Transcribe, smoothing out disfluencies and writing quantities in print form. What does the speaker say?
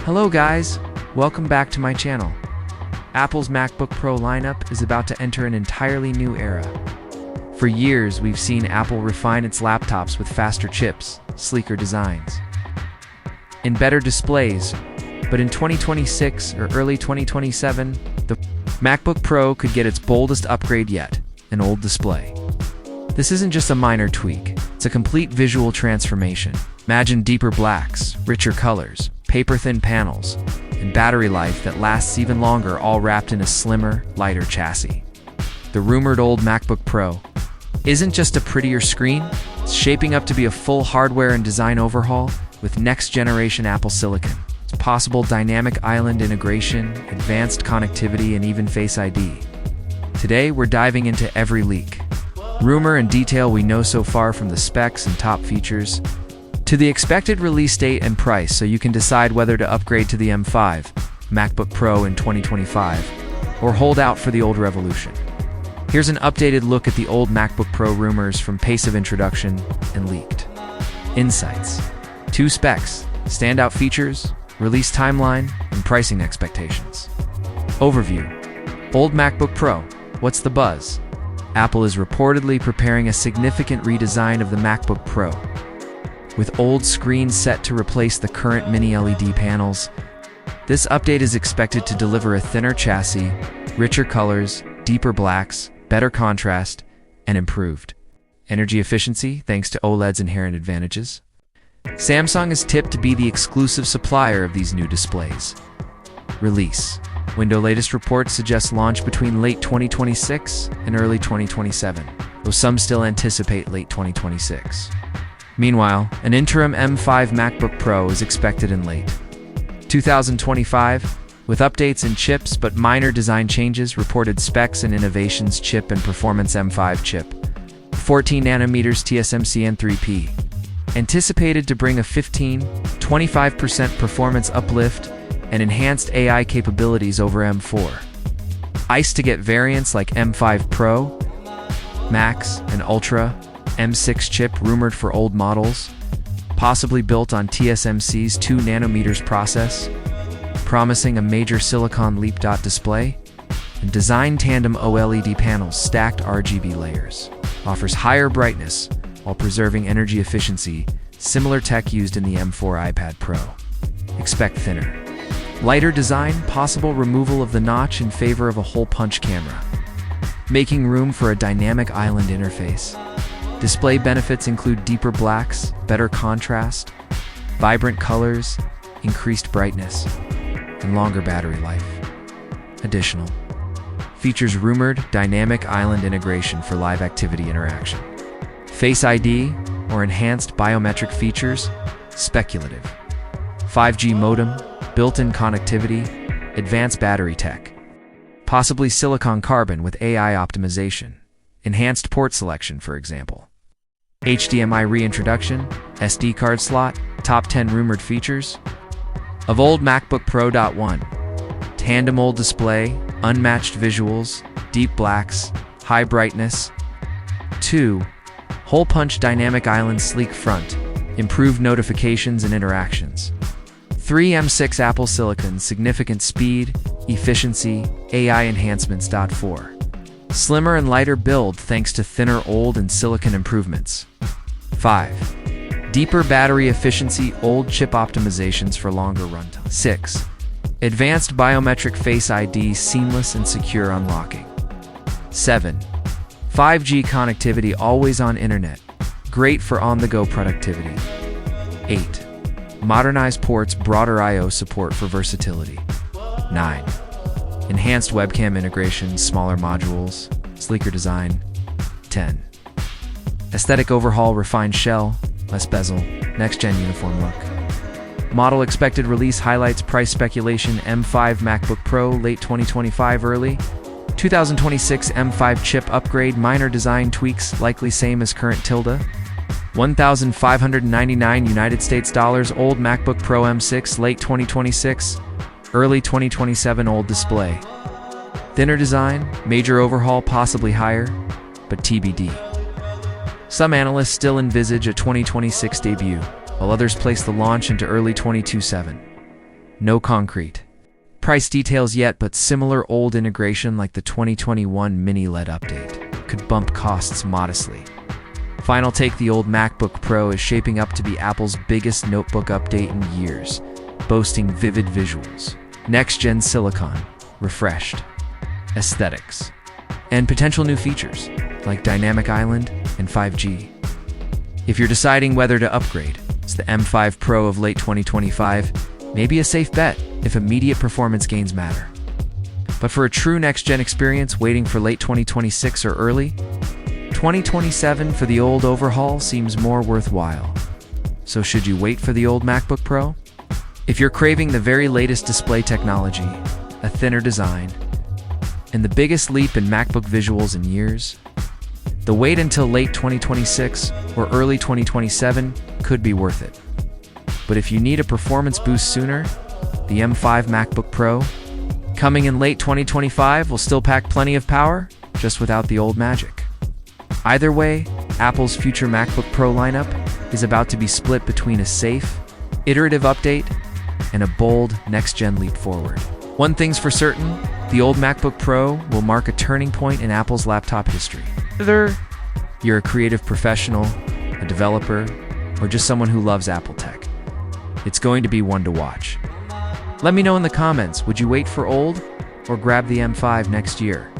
Hello guys, welcome back to my channel. Apple's MacBook Pro lineup is about to enter an entirely new era. For years, we've seen Apple refine its laptops with faster chips, sleeker designs, and better displays, but in 2026 or early 2027, the MacBook Pro could get its boldest upgrade yet, an OLED display. This isn't just a minor tweak, it's a complete visual transformation. Imagine deeper blacks, richer colors, paper-thin panels, and battery life that lasts even longer, all wrapped in a slimmer, lighter chassis. The rumored OLED MacBook Pro isn't just a prettier screen, it's shaping up to be a full hardware and design overhaul with next-generation Apple Silicon. It's possible dynamic island integration, advanced connectivity, and even Face ID. Today, we're diving into every leak, rumor, and detail we know so far, from the specs and top features to the expected release date and price, so you can decide whether to upgrade to the M5 MacBook Pro in 2025 or hold out for the old revolution. Here's an updated look at the OLED MacBook Pro rumors from pace of introduction and leaked insights. 2 specs, standout features, release timeline, and pricing expectations. Overview. OLED MacBook Pro, what's the buzz? Apple is reportedly preparing a significant redesign of the MacBook Pro, with OLED screens set to replace the current mini LED panels. This update is expected to deliver a thinner chassis, richer colors, deeper blacks, better contrast, and improved energy efficiency thanks to OLED's inherent advantages. Samsung is tipped to be the exclusive supplier of these new displays. Release window. Latest reports suggest launch between late 2026 and early 2027, though some still anticipate late 2026. Meanwhile, an interim M5 MacBook Pro is expected in late 2025, with updates in chips but minor design changes. Reported specs and innovations: chip and performance M5 chip, 14 nanometers TSMC N3P, anticipated to bring a 15–25% performance uplift and enhanced AI capabilities over M4. ICE to get variants like M5 Pro, Max, and Ultra. M6 chip rumored for old models, possibly built on TSMC's 2 nanometers process, promising a major silicon leap. Display and design tandem OLED panels, stacked RGB layers, offers higher brightness while preserving energy efficiency, similar tech used in the M4 iPad Pro. Expect thinner, lighter design, possible removal of the notch in favor of a hole punch camera, making room for a dynamic island interface. Display benefits include deeper blacks, better contrast, vibrant colors, increased brightness, and longer battery life. Additional features rumored: dynamic island integration for live activity interaction, Face ID or enhanced biometric features, speculative, 5G modem, built-in connectivity, advanced battery tech, possibly silicon carbon with AI optimization, enhanced port selection, for example. HDMI reintroduction, SD card slot. Top 10 rumored features of OLED MacBook Pro. 1. Tandem OLED display, unmatched visuals, deep blacks, high brightness. 2. Hole punch dynamic island, sleek front, improved notifications and interactions. 3. M6 Apple Silicon, significant speed, efficiency, AI enhancements. 4. Slimmer and lighter build thanks to thinner OLED and silicon improvements. 5. Deeper battery efficiency, OLED chip optimizations for longer runtime. 6. Advanced biometric Face ID, seamless and secure unlocking. 7. 5G connectivity, always-on internet, great for on-the-go productivity. 8. Modernized ports, broader I/O support for versatility. 9. Enhanced webcam integration, smaller modules, sleeker design. 10. Aesthetic overhaul, refined shell, less bezel, next-gen uniform look. Model expected release highlights, price speculation: M5 MacBook Pro, late 2025, early 2026 M5 chip upgrade, minor design tweaks, likely same as current $1,599 United States dollars. OLED MacBook Pro M6, late 2026, early 2027 OLED display. Thinner design, major overhaul, possibly higher, but TBD. Some analysts still envisage a 2026 debut, while others place the launch into early 2027. No concrete price details yet, but similar old integration like the 2021 mini LED update could bump costs modestly. Final take: the old MacBook Pro is shaping up to be Apple's biggest notebook update in years, boasting vivid visuals, next-gen silicon, refreshed aesthetics, and potential new features like Dynamic Island and 5G. If you're deciding whether to upgrade, it's the M5 Pro of late 2025, maybe a safe bet if immediate performance gains matter. But for a true next-gen experience waiting for late 2026 or early 2027 for the old overhaul seems more worthwhile. So should you wait for the old MacBook Pro? If you're craving the very latest display technology, a thinner design, and the biggest leap in MacBook visuals in years, the wait until late 2026 or early 2027 could be worth it. But if you need a performance boost sooner, the M5 MacBook Pro, coming in late 2025, will still pack plenty of power, just without the old magic. Either way, Apple's future MacBook Pro lineup is about to be split between a safe, iterative update and a bold, next-gen leap forward. One thing's for certain, the old MacBook Pro will mark a turning point in Apple's laptop history. Whether you're a creative professional, a developer, or just someone who loves Apple tech, it's going to be one to watch. Let me know in the comments, would you wait for old or grab the M5 next year?